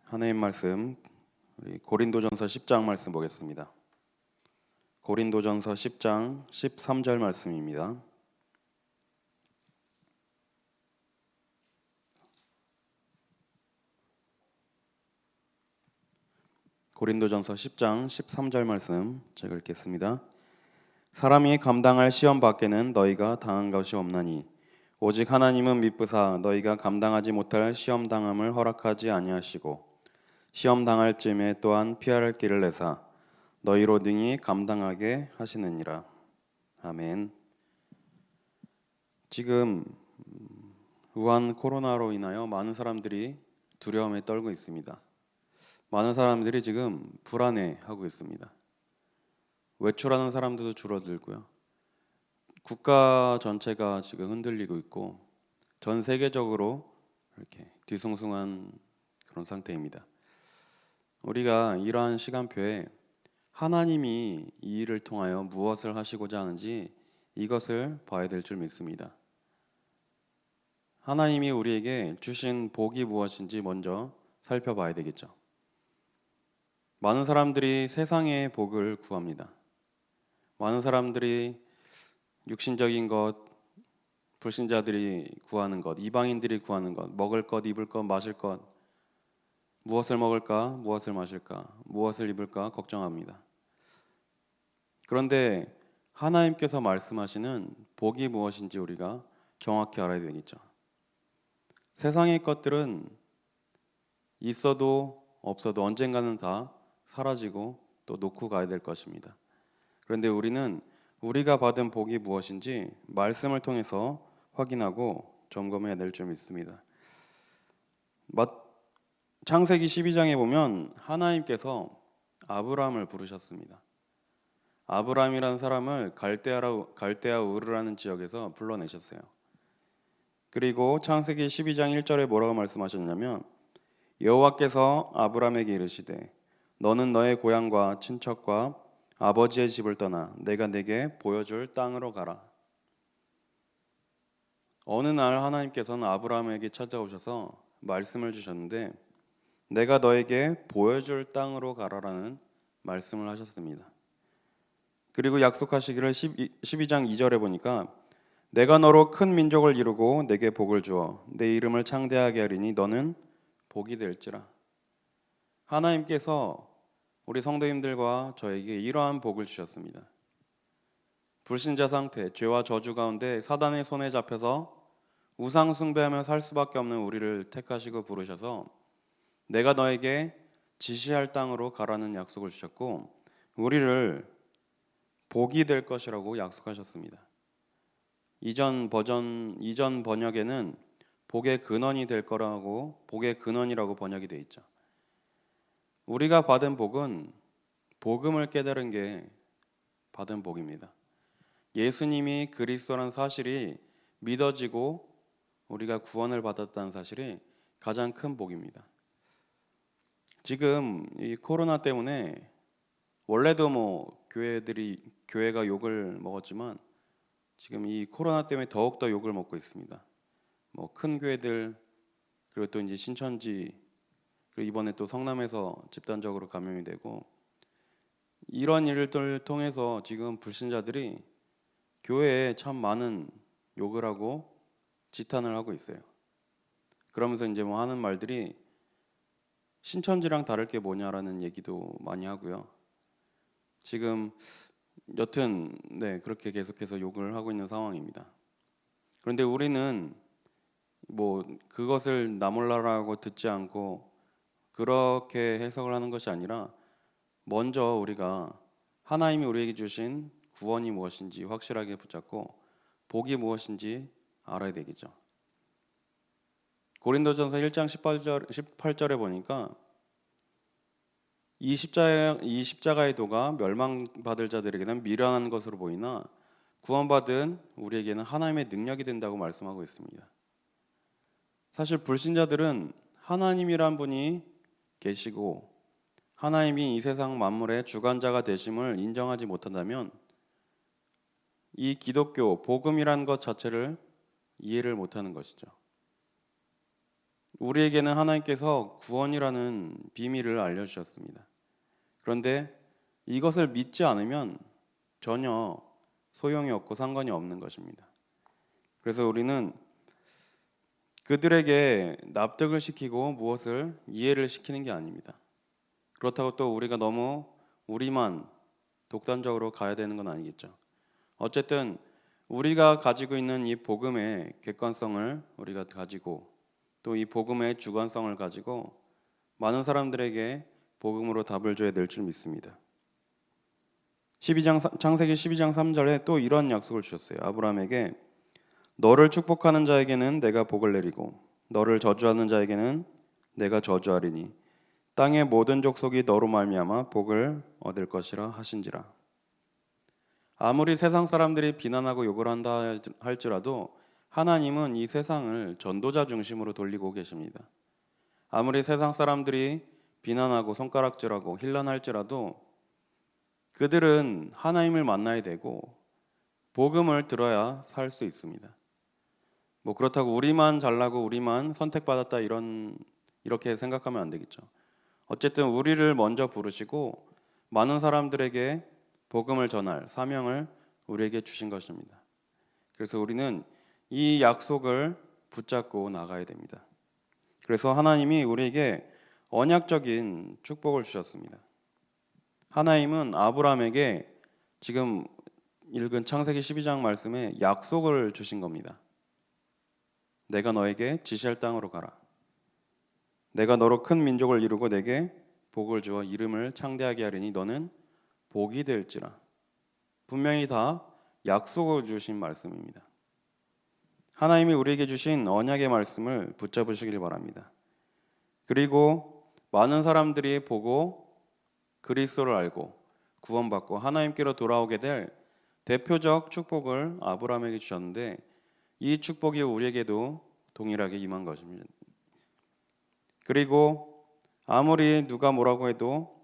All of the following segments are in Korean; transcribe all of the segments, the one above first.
하나님 말씀, 우리 고린도전서 10장 말씀 보겠습니다. 고린도전서 10장 13절 말씀입니다. 고린도전서 10장 13절 말씀 제가 읽겠습니다. 사람이 감당할 시험 밖에는 너희가 당한 것이 없나니 오직 하나님은 미쁘사 너희가 감당하지 못할 시험 당함을 허락하지 아니하시고 시험 당할 쯤에 또한 피할 길을 내사 너희로 능히 감당하게 하시느니라. 아멘. 지금 우한 코로나로 인하여 많은 사람들이 두려움에 떨고 있습니다. 많은 사람들이 지금 불안해하고 있습니다. 외출하는 사람들도 줄어들고요. 국가 전체가 지금 흔들리고 있고 전 세계적으로 이렇게 뒤숭숭한 그런 상태입니다. 우리가 이러한 시간표에 하나님이 이 일을 통하여 무엇을 하시고자 하는지 이것을 봐야 될 줄 믿습니다. 하나님이 우리에게 주신 복이 무엇인지 먼저 살펴봐야 되겠죠. 많은 사람들이 세상의 복을 구합니다. 많은 사람들이 육신적인 것, 불신자들이 구하는 것, 이방인들이 구하는 것, 먹을 것, 입을 것, 마실 것, 무엇을 먹을까, 무엇을 마실까, 무엇을 입을까 걱정합니다. 그런데 하나님께서 말씀하시는 복이 무엇인지 우리가 정확히 알아야 되겠죠. 세상의 것들은 있어도 없어도 언젠가는 다 사라지고 또 놓고 가야 될 것입니다. 그런데 우리는 우리가 받은 복이 무엇인지 말씀을 통해서 확인하고 점검해야 될 줄 믿습니다. 창세기 12장에 보면 하나님께서 아브라함을 부르셨습니다. 아브라함이라는 사람을 갈대아 우르라는 지역에서 불러내셨어요. 그리고 창세기 12장 1절에 뭐라고 말씀하셨냐면 여호와께서 아브라함에게 이르시되 너는 너의 고향과 친척과 아버지의 집을 떠나 내가 네게 보여줄 땅으로 가라. 어느 날 하나님께서는 아브라함에게 찾아오셔서 말씀을 주셨는데 내가 너에게 보여줄 땅으로 가라라는 말씀을 하셨습니다. 그리고 약속하시기를 12장 2절에 보니까 내가 너로 큰 민족을 이루고 내게 복을 주어 내 이름을 창대하게 하리니 너는 복이 될지라. 하나님께서 우리 성도님들과 저에게 이러한 복을 주셨습니다. 불신자 상태, 죄와 저주 가운데 사단의 손에 잡혀서 우상 숭배하며 살 수밖에 없는 우리를 택하시고 부르셔서 내가 너에게 지시할 땅으로 가라는 약속을 주셨고 우리를 복이 될 것이라고 약속하셨습니다. 이전 번역에는 복의 근원이 될 거라고 복의 근원이라고 번역이 되어 있죠. 우리가 받은 복은 복음을 깨달은 게 받은 복입니다. 예수님이 그리스도라는 사실이 믿어지고 우리가 구원을 받았다는 사실이 가장 큰 복입니다. 지금 이 코로나 때문에 원래도 교회가 욕을 먹었지만 지금 이 코로나 때문에 더욱더 욕을 먹고 있습니다. 큰 교회들 그리고 또 이제 신천지 그리고 이번에 또 성남에서 집단적으로 감염이 되고 이런 일들을 통해서 지금 불신자들이 교회에 참 많은 욕을 하고 지탄을 하고 있어요. 그러면서 이제 하는 말들이 신천지랑 다를 게 뭐냐라는 얘기도 많이 하고요. 지금 여튼 그렇게 계속해서 욕을 하고 있는 상황입니다. 그런데 우리는 그것을 나 몰라라고 듣지 않고 그렇게 해석을 하는 것이 아니라 먼저 우리가 하나님이 우리에게 주신 구원이 무엇인지 확실하게 붙잡고 복이 무엇인지 알아야 되겠죠. 고린도전서 1장 18절에 보니까 이 십자가의 도가 멸망받을 자들에게는 미련한 것으로 보이나 구원받은 우리에게는 하나님의 능력이 된다고 말씀하고 있습니다. 사실 불신자들은 하나님이란 분이 계시고 하나님이 이 세상 만물의 주관자가 되심을 인정하지 못한다면 이 기독교 복음이란 것 자체를 이해를 못하는 것이죠. 우리에게는 하나님께서 구원이라는 비밀을 알려주셨습니다. 그런데 이것을 믿지 않으면 전혀 소용이 없고 상관이 없는 것입니다. 그래서 우리는 그들에게 납득을 시키고 무엇을 이해를 시키는 게 아닙니다. 그렇다고 또 우리가 너무 우리만 독단적으로 가야 되는 건 아니겠죠. 어쨌든 우리가 가지고 있는 이 복음의 객관성을 우리가 가지고 또 이 복음의 주관성을 가지고 많은 사람들에게 복음으로 답을 줘야 될 줄 믿습니다. 창세기 12장 3절에 또 이런 약속을 주셨어요. 아브라함에게 너를 축복하는 자에게는 내가 복을 내리고 너를 저주하는 자에게는 내가 저주하리니 땅의 모든 족속이 너로 말미암아 복을 얻을 것이라 하신지라. 아무리 세상 사람들이 비난하고 욕을 한다 할지라도 하나님은 이 세상을 전도자 중심으로 돌리고 계십니다. 아무리 세상 사람들이 비난하고 손가락질하고 힐난할지라도 그들은 하나님을 만나야 되고 복음을 들어야 살 수 있습니다. 그렇다고 우리만 잘나고 우리만 선택받았다 이렇게 생각하면 안 되겠죠. 어쨌든 우리를 먼저 부르시고 많은 사람들에게 복음을 전할 사명을 우리에게 주신 것입니다. 그래서 우리는 이 약속을 붙잡고 나가야 됩니다. 그래서 하나님이 우리에게 언약적인 축복을 주셨습니다. 하나님은 아브라함에게 지금 읽은 창세기 12장 말씀에 약속을 주신 겁니다. 내가 너에게 지시할 땅으로 가라. 내가 너로 큰 민족을 이루고 내게 복을 주어 이름을 창대하게 하리니 너는 복이 될지라. 분명히 다 약속을 주신 말씀입니다. 하나님이 우리에게 주신 언약의 말씀을 붙잡으시길 바랍니다. 그리고 많은 사람들이 보고 그리스도를 알고 구원받고 하나님께로 돌아오게 될 대표적 축복을 아브라함에게 주셨는데 이 축복이 우리에게도 동일하게 임한 것입니다. 그리고 아무리 누가 뭐라고 해도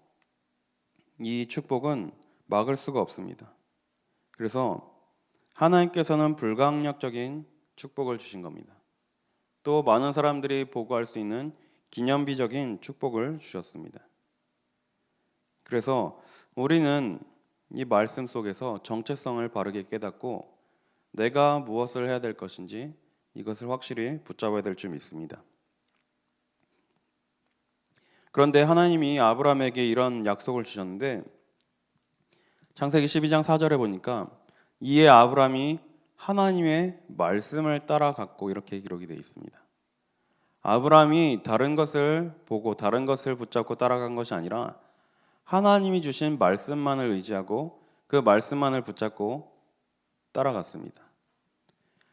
이 축복은 막을 수가 없습니다. 그래서 하나님께서는 불강력적인 축복을 주신 겁니다. 또 많은 사람들이 보고할 수 있는 기념비적인 축복을 주셨습니다. 그래서 우리는 이 말씀 속에서 정체성을 바르게 깨닫고 내가 무엇을 해야 될 것인지 이것을 확실히 붙잡아야 될 줄 믿습니다. 그런데 하나님이 아브라함에게 이런 약속을 주셨는데 창세기 12장 4절에 보니까 이에 아브라함이 하나님의 말씀을 따라갔고 이렇게 기록이 되어 있습니다. 아브라함이 다른 것을 보고 다른 것을 붙잡고 따라간 것이 아니라 하나님이 주신 말씀만을 의지하고 그 말씀만을 붙잡고 따라갔습니다.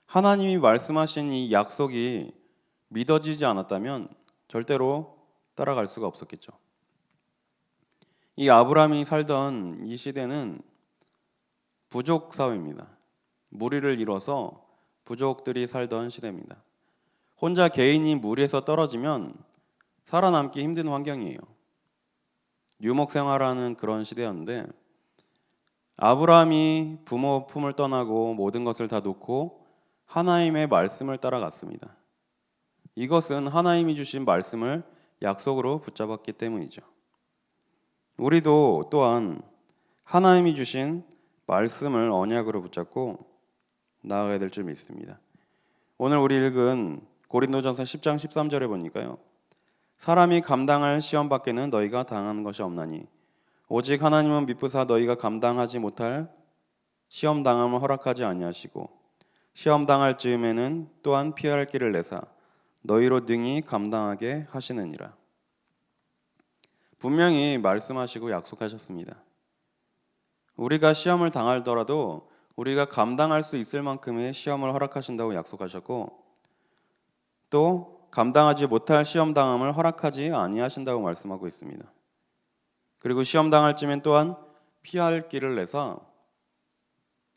하나님이 말씀하신 이 약속이 믿어지지 않았다면 절대로 따라갈 수가 없었겠죠. 이 아브라함이 살던 이 시대는 부족 사회입니다. 무리를 이뤄서 부족들이 살던 시대입니다. 혼자 개인이 무리에서 떨어지면 살아남기 힘든 환경이에요. 유목생활하는 그런 시대였는데 아브라함이 부모 품을 떠나고 모든 것을 다 놓고 하나님의 말씀을 따라갔습니다. 이것은 하나님이 주신 말씀을 약속으로 붙잡았기 때문이죠. 우리도 또한 하나님이 주신 말씀을 언약으로 붙잡고 나아가야 될 줄 믿습니다. 오늘 우리 읽은 고린도전서 10장 13절에 보니까요. 사람이 감당할 시험 밖에는 너희가 당하는 것이 없나니 오직 하나님은 미쁘사 너희가 감당하지 못할 시험 당함을 허락하지 아니하시고 시험 당할 즈음에는 또한 피할 길을 내사 너희로 능히 감당하게 하시느니라. 분명히 말씀하시고 약속하셨습니다. 우리가 시험을 당하더라도 우리가 감당할 수 있을 만큼의 시험을 허락하신다고 약속하셨고 또 감당하지 못할 시험 당함을 허락하지 아니하신다고 말씀하고 있습니다. 그리고 시험 당할 쯤엔 또한 피할 길을 내서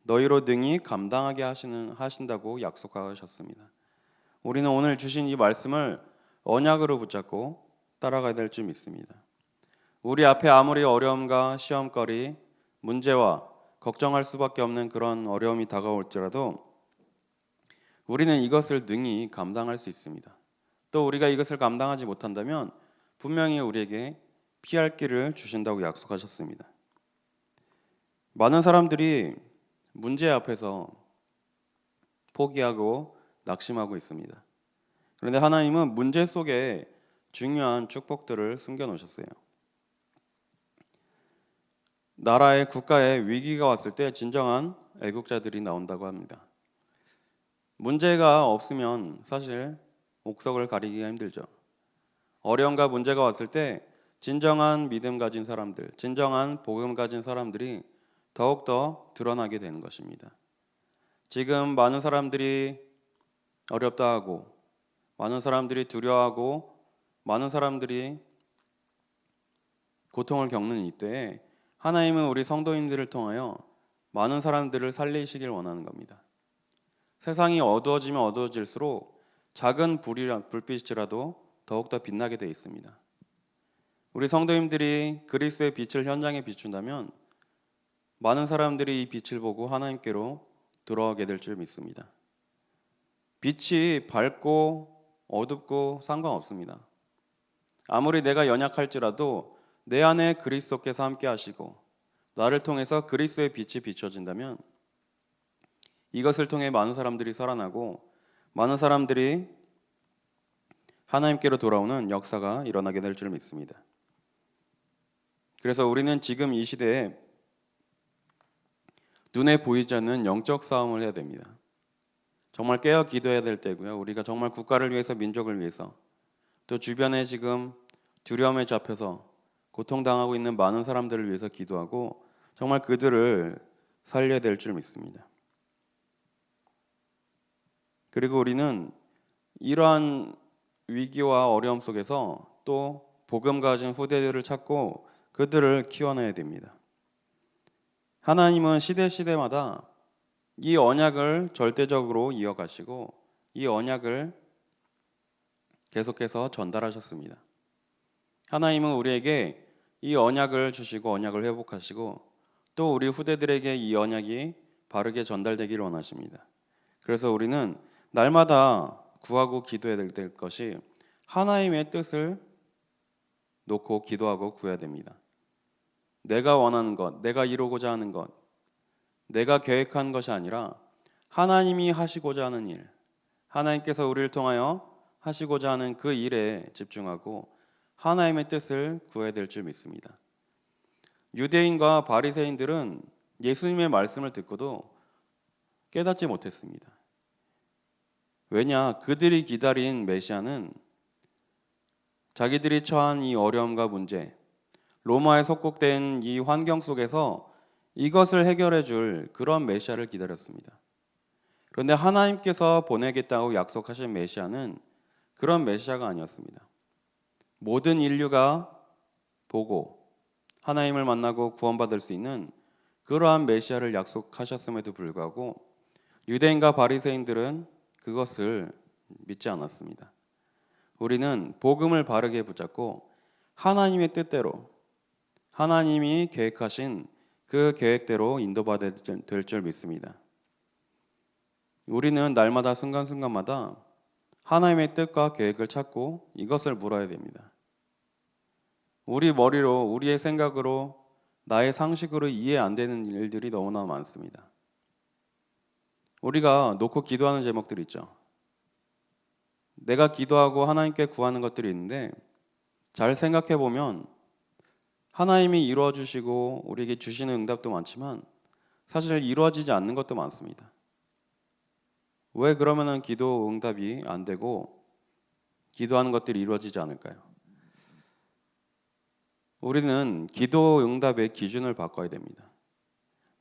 너희로 능히 감당하게 하신다고 약속하셨습니다. 우리는 오늘 주신 이 말씀을 언약으로 붙잡고 따라가야 될 줄 믿습니다. 우리 앞에 아무리 어려움과 시험거리, 문제와 걱정할 수밖에 없는 그런 어려움이 다가올지라도 우리는 이것을 능히 감당할 수 있습니다. 또 우리가 이것을 감당하지 못한다면 분명히 우리에게 피할 길을 주신다고 약속하셨습니다. 많은 사람들이 문제 앞에서 포기하고 낙심하고 있습니다. 그런데 하나님은 문제 속에 중요한 축복들을 숨겨 놓으셨어요. 나라의 국가에 위기가 왔을 때 진정한 애국자들이 나온다고 합니다. 문제가 없으면 사실 옥석을 가리기가 힘들죠. 어려움과 문제가 왔을 때 진정한 믿음 가진 사람들, 진정한 복음 가진 사람들이 더욱더 드러나게 되는 것입니다. 지금 많은 사람들이 어렵다 하고, 많은 사람들이 두려워하고, 많은 사람들이 고통을 겪는 이때에 하나님은 우리 성도인들을 통하여 많은 사람들을 살리시길 원하는 겁니다. 세상이 어두워지면 어두워질수록 작은 불빛이라도 더욱더 빛나게 되어 있습니다. 우리 성도님들이 그리스도의 빛을 현장에 비춘다면 많은 사람들이 이 빛을 보고 하나님께로 돌아오게 될 줄 믿습니다. 빛이 밝고 어둡고 상관없습니다. 아무리 내가 연약할지라도 내 안에 그리스도께서 함께 하시고 나를 통해서 그리스도의 빛이 비춰진다면 이것을 통해 많은 사람들이 살아나고 많은 사람들이 하나님께로 돌아오는 역사가 일어나게 될 줄 믿습니다. 그래서 우리는 지금 이 시대에 눈에 보이지 않는 영적 싸움을 해야 됩니다. 정말 깨어 기도해야 될 때고요. 우리가 정말 국가를 위해서, 민족을 위해서, 또 주변에 지금 두려움에 잡혀서 고통당하고 있는 많은 사람들을 위해서 기도하고 정말 그들을 살려야 될 줄 믿습니다. 그리고 우리는 이러한 위기와 어려움 속에서 또 복음 가진 후대들을 찾고 그들을 키워내야 됩니다. 하나님은 시대마다 이 언약을 절대적으로 이어가시고 이 언약을 계속해서 전달하셨습니다. 하나님은 우리에게 이 언약을 주시고 언약을 회복하시고 또 우리 후대들에게 이 언약이 바르게 전달되기를 원하십니다. 그래서 우리는 날마다 구하고 기도해야 될 것이 하나님의 뜻을 놓고 기도하고 구해야 됩니다. 내가 원하는 것, 내가 이루고자 하는 것, 내가 계획한 것이 아니라 하나님이 하시고자 하는 일, 하나님께서 우리를 통하여 하시고자 하는 그 일에 집중하고 하나님의 뜻을 구해야 될 줄 믿습니다. 유대인과 바리새인들은 예수님의 말씀을 듣고도 깨닫지 못했습니다. 왜냐? 그들이 기다린 메시아는 자기들이 처한 이 어려움과 문제, 로마에 속국된 이 환경 속에서 이것을 해결해 줄 그런 메시아를 기다렸습니다. 그런데 하나님께서 보내겠다고 약속하신 메시아는 그런 메시아가 아니었습니다. 모든 인류가 보고 하나님을 만나고 구원받을 수 있는 그러한 메시아를 약속하셨음에도 불구하고 유대인과 바리새인들은 그것을 믿지 않았습니다. 우리는 복음을 바르게 붙잡고 하나님의 뜻대로 하나님이 계획하신 그 계획대로 인도받아야 될 줄 믿습니다. 우리는 날마다 순간순간마다 하나님의 뜻과 계획을 찾고 이것을 물어야 됩니다. 우리 머리로, 우리의 생각으로, 나의 상식으로 이해 안 되는 일들이 너무나 많습니다. 우리가 놓고 기도하는 제목들이 있죠. 내가 기도하고 하나님께 구하는 것들이 있는데 잘 생각해 보면 하나님이 이루어 주시고 우리에게 주시는 응답도 많지만 사실 이루어지지 않는 것도 많습니다. 왜 그러면은 기도 응답이 안 되고 기도하는 것들이 이루어지지 않을까요? 우리는 기도 응답의 기준을 바꿔야 됩니다.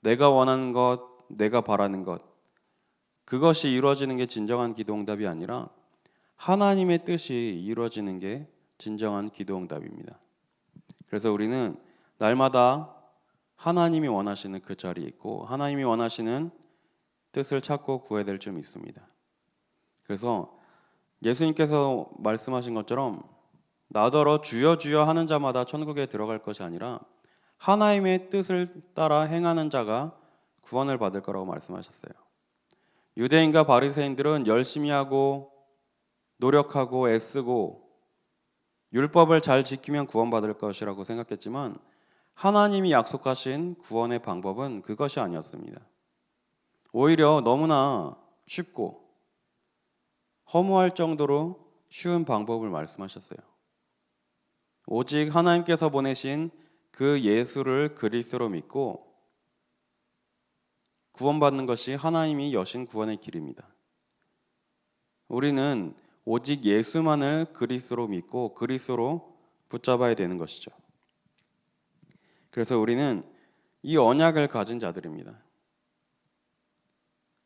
내가 원하는 것, 내가 바라는 것, 그것이 이루어지는 게 진정한 기도 응답이 아니라 하나님의 뜻이 이루어지는 게 진정한 기도 응답입니다. 그래서 우리는 날마다 하나님이 원하시는 그 자리에 있고 하나님이 원하시는 뜻을 찾고 구해야 될 줄 믿습니다. 그래서 예수님께서 말씀하신 것처럼 나더러 주여 주여 하는 자마다 천국에 들어갈 것이 아니라 하나님의 뜻을 따라 행하는 자가 구원을 받을 거라고 말씀하셨어요. 유대인과 바리새인들은 열심히 하고 노력하고 애쓰고 율법을 잘 지키면 구원받을 것이라고 생각했지만 하나님이 약속하신 구원의 방법은 그것이 아니었습니다. 오히려 너무나 쉽고 허무할 정도로 쉬운 방법을 말씀하셨어요. 오직 하나님께서 보내신 그 예수를 그리스도로 믿고 구원받는 것이 하나님이 여신 구원의 길입니다. 우리는 오직 예수만을 그리스도로 믿고 그리스도로 붙잡아야 되는 것이죠. 그래서 우리는 이 언약을 가진 자들입니다.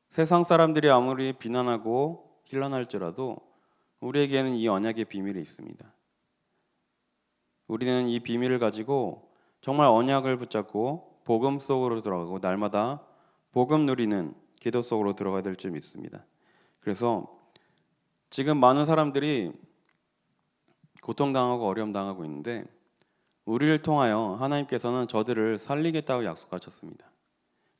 세상 사람들이 아무리 비난하고 힐난할지라도 우리에게는 이 언약의 비밀이 있습니다. 우리는 이 비밀을 가지고 정말 언약을 붙잡고 복음 속으로 들어가고 날마다 복음 누리는 기도 속으로 들어가야 될 줄 믿습니다. 그래서 지금 많은 사람들이 고통당하고 어려움 당하고 있는데 우리를 통하여 하나님께서는 저들을 살리겠다고 약속하셨습니다.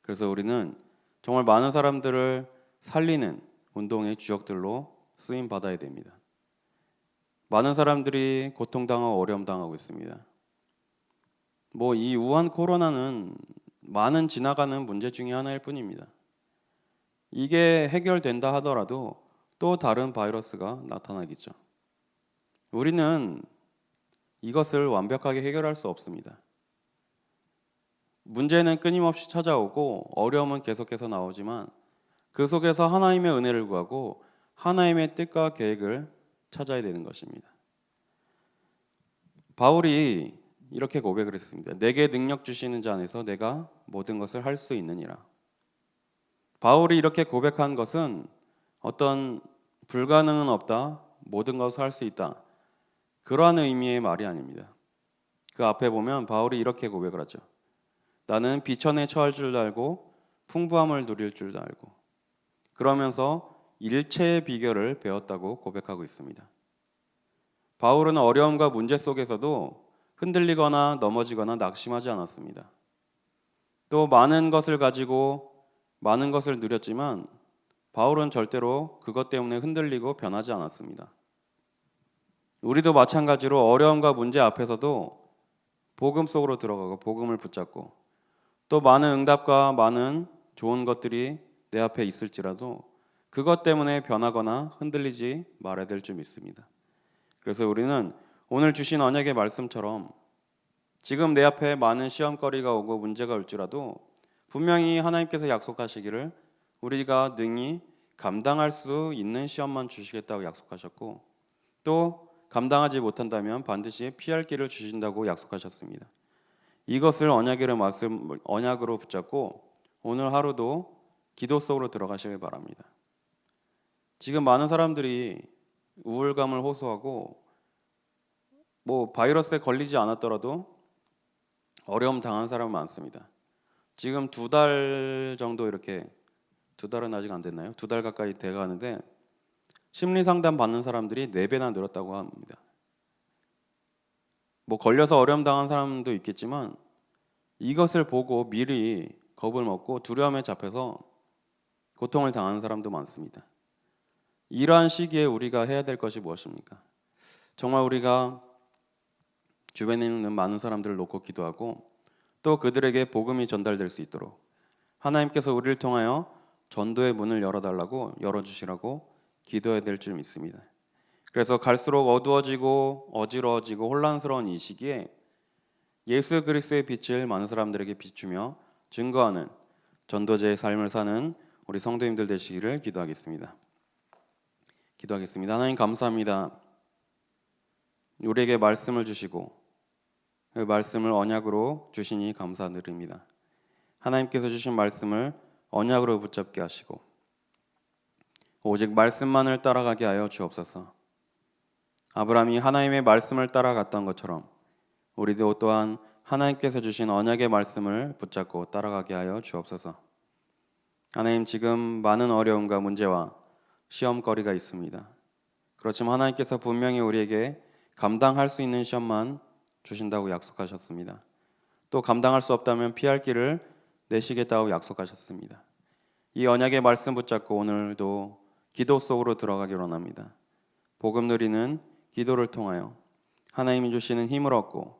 그래서 우리는 정말 많은 사람들을 살리는 운동의 주역들로 쓰임 받아야 됩니다. 많은 사람들이 고통당하고 어려움 당하고 있습니다. 이 우한 코로나는 많은 지나가는 문제 중에 하나일 뿐입니다. 이게 해결된다 하더라도 또 다른 바이러스가 나타나겠죠. 우리는 이것을 완벽하게 해결할 수 없습니다. 문제는 끊임없이 찾아오고 어려움은 계속해서 나오지만 그 속에서 하나님의 은혜를 구하고 하나님의 뜻과 계획을 찾아야 되는 것입니다. 바울이 이렇게 고백을 했습니다. 내게 능력 주시는 자 안에서 내가 모든 것을 할 수 있느니라. 바울이 이렇게 고백한 것은 어떤 불가능은 없다, 모든 것을 할 수 있다, 그러한 의미의 말이 아닙니다. 그 앞에 보면 바울이 이렇게 고백을 하죠. 나는 비천에 처할 줄도 알고 풍부함을 누릴 줄도 알고, 그러면서 일체의 비결을 배웠다고 고백하고 있습니다. 바울은 어려움과 문제 속에서도 흔들리거나 넘어지거나 낙심하지 않았습니다. 또 많은 것을 가지고 많은 것을 누렸지만 바울은 절대로 그것 때문에 흔들리고 변하지 않았습니다. 우리도 마찬가지로 어려움과 문제 앞에서도 복음 속으로 들어가고 복음을 붙잡고 또 많은 응답과 많은 좋은 것들이 내 앞에 있을지라도 그것 때문에 변하거나 흔들리지 말아야 될 줄 믿습니다. 그래서 우리는 오늘 주신 언약의 말씀처럼 지금 내 앞에 많은 시험거리가 오고 문제가 올지라도 분명히 하나님께서 약속하시기를 우리가 능히 감당할 수 있는 시험만 주시겠다고 약속하셨고 또 감당하지 못한다면 반드시 피할 길을 주신다고 약속하셨습니다. 이것을 언약으로 붙잡고 오늘 하루도 기도 속으로 들어가시길 바랍니다. 지금 많은 사람들이 우울감을 호소하고 바이러스에 걸리지 않았더라도 어려움 당한 사람은 많습니다. 지금 2달 정도 이렇게 2달은 아직 안 됐나요? 2달 가까이 돼가는데 심리 상담 받는 사람들이 4배나 늘었다고 합니다. 걸려서 어려움 당한 사람도 있겠지만 이것을 보고 미리 겁을 먹고 두려움에 잡혀서 고통을 당하는 사람도 많습니다. 이러한 시기에 우리가 해야 될 것이 무엇입니까? 정말 우리가 주변에 있는 많은 사람들을 놓고 기도하고 또 그들에게 복음이 전달될 수 있도록 하나님께서 우리를 통하여 전도의 문을 열어주시라고 기도해야 될 줄 믿습니다. 그래서 갈수록 어두워지고 어지러워지고 혼란스러운 이 시기에 예수 그리스도의 빛을 많은 사람들에게 비추며 증거하는 전도자의 삶을 사는 우리 성도님들 되시기를 기도하겠습니다. 하나님 감사합니다. 우리에게 말씀을 주시고 그 말씀을 언약으로 주시니 감사드립니다. 하나님께서 주신 말씀을 언약으로 붙잡게 하시고 오직 말씀만을 따라가게 하여 주옵소서. 아브라함이 하나님의 말씀을 따라갔던 것처럼 우리도 또한 하나님께서 주신 언약의 말씀을 붙잡고 따라가게 하여 주옵소서. 하나님, 지금 많은 어려움과 문제와 시험거리가 있습니다. 그렇지만 하나님께서 분명히 우리에게 감당할 수 있는 시험만 주신다고 약속하셨습니다. 또 감당할 수 없다면 피할 길을 내시겠다고 약속하셨습니다. 이 언약의 말씀 붙잡고 오늘도 기도 속으로 들어가기 원합니다. 복음 누리는 기도를 통하여 하나님이 주시는 힘을 얻고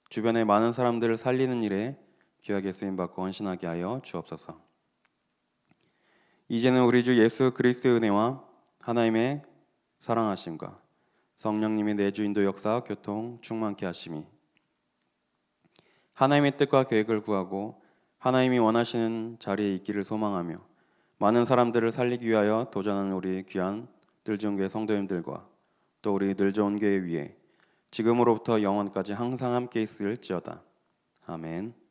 주변의 많은 사람들을 살리는 일에 귀하게 쓰임받고 헌신하게 하여 주옵소서. 이제는 우리 주 예수 그리스도의 은혜와 하나님의 사랑하심과 성령님의 내주 인도 역사 교통 충만케 하심이 하나님의 뜻과 계획을 구하고 하나님이 원하시는 자리에 있기를 소망하며 많은 사람들을 살리기 위하여 도전하는 우리 귀한 늘좋은교회 성도님들과 또 우리 늘좋은교회 위에 지금으로부터 영원까지 항상 함께 있을지어다. 아멘.